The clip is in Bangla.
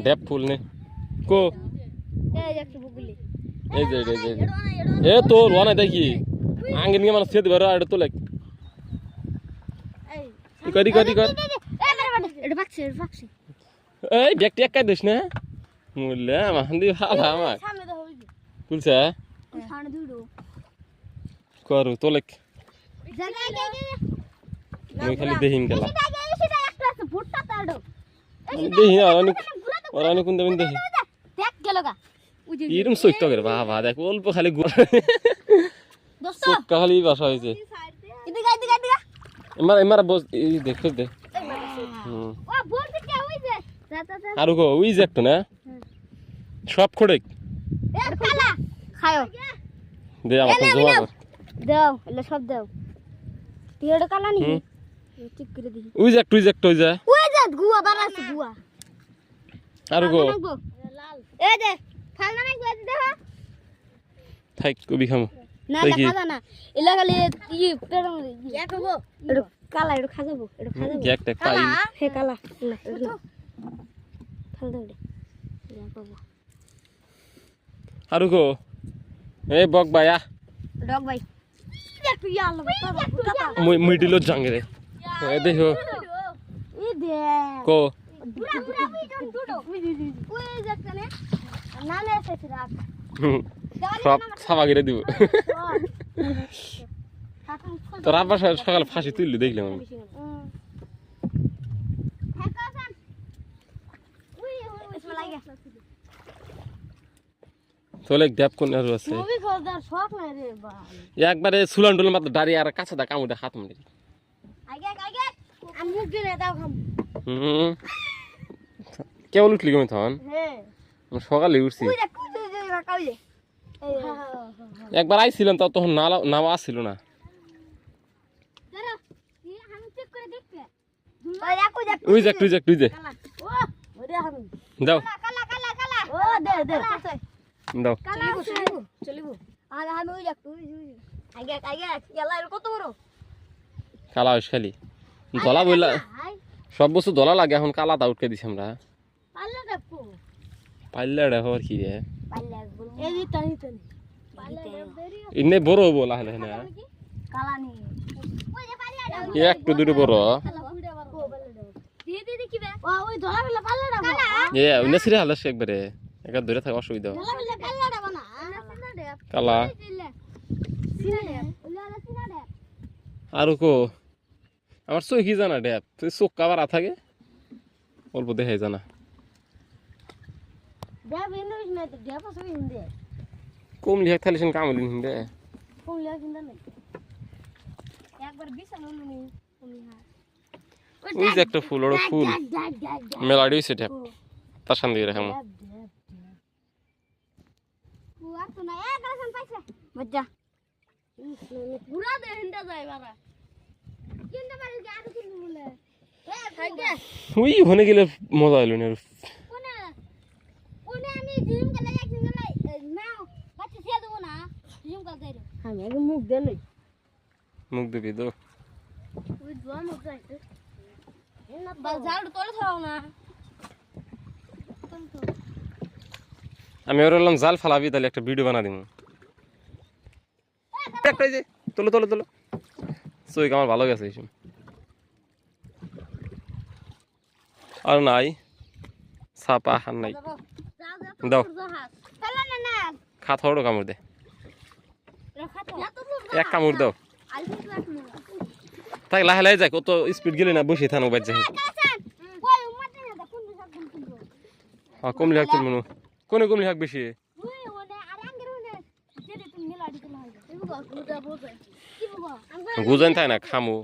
ড্যাপ ফুল নে কো এই যে এ তো রোনা দেখি আঙ্গে নিয়ে মানে সেদ বেরো আর তো লাগ কদি এই ব্যক্তি একাই দিস না মুল্লা মাহান্দি ভালো আমার তুলছে করু তো লাগ মুই খালি দেহিন গেলা দেহি আর অনেক কোন দেবেন দেহি এরম সৈক্ত করে বাবা দেখ অল্প খালি চোখটা খালি বাসা হয়েছে এমার বস দেখো দে আর গো ওই যে একটা না সব খড়ে দে আমার তো জমা কর দাও এলে সব দাও পিড়ে কালা নি ঠিক করে দিই ওই যে ওই যে গুয়া বানাছে গুয়া আর গো লাল এই দে ফালনা নাই গুয়া দে হ্যাঁ থাক কবি খামু না না খাজা না এলা খালি ই পেড়ং ইয়া করব এডো কালা এডো খাজাবো একটা পাই হে কালা ফাল দাও দে ইয়া করব আর গো এই বক ভাইয়া ডগ ভাই একটু ইয়া আলো কথা মুই দিলো জাঙ্গে রে এ দেখো ই দে কো পুরা দুটো ওই যাকনে নামে এসেছে রাখ সব ছাপা করে দিব তোর আব্বার সকালে ফাঁসি তুললি দেখলাম আমি তোলে ড্যাপ কোন আর আছে একবারে সুলান টুলান মাত্র দাঁড়িয়ে আর কাছে দা কামুটা হাত মারি কেবল উঠলি কমে তখন সকালে উঠছি একবার আইছিলাম তাও তখন নাও আসছিল না ওই যে দাও দাও কালা হইস খালি দলা বইলা সব বস্তু দলা লাগে এখন কালা তা উঠকে দিছি আমরা পাইলে হওয়ার কি রে ইনে বড় হবো লাহে লাহে না একটু দূরে বড় উনি সিরে হালাস একবারে একা ধরে থাকে অসুবিধা কালা আর কো আমার চোখ কি জানা ড্যাপ তুই চোখ কাবার থাকে অল্প দেখাই জানা কম লিখা থাকলে কামলি হিন্দে ওই যে একটা ফুল ওটা ফুল মেলাডি হয়েছে ড্যাপ তার সামনে দিয়ে রাখাম ওই ওখানে গেলে মজা এলো না মুখ দিবি তো আমি ওর বললাম জাল ফালাবি তাহলে একটা ভিডিও বানা দিব তোলো চোখ আমার ভালো গেছে আর নাই ছাপা হার নাই দাও খা থোড়ো কামড় দে এক কামড় দাও তাই লাহে লাহে যাক অত স্পিড গেলে না বসে থানো বাজ যায় হ্যাঁ কমলি হাক তোর মনু কোনে কমলি হাক বেশি গুজান থাকে না খামু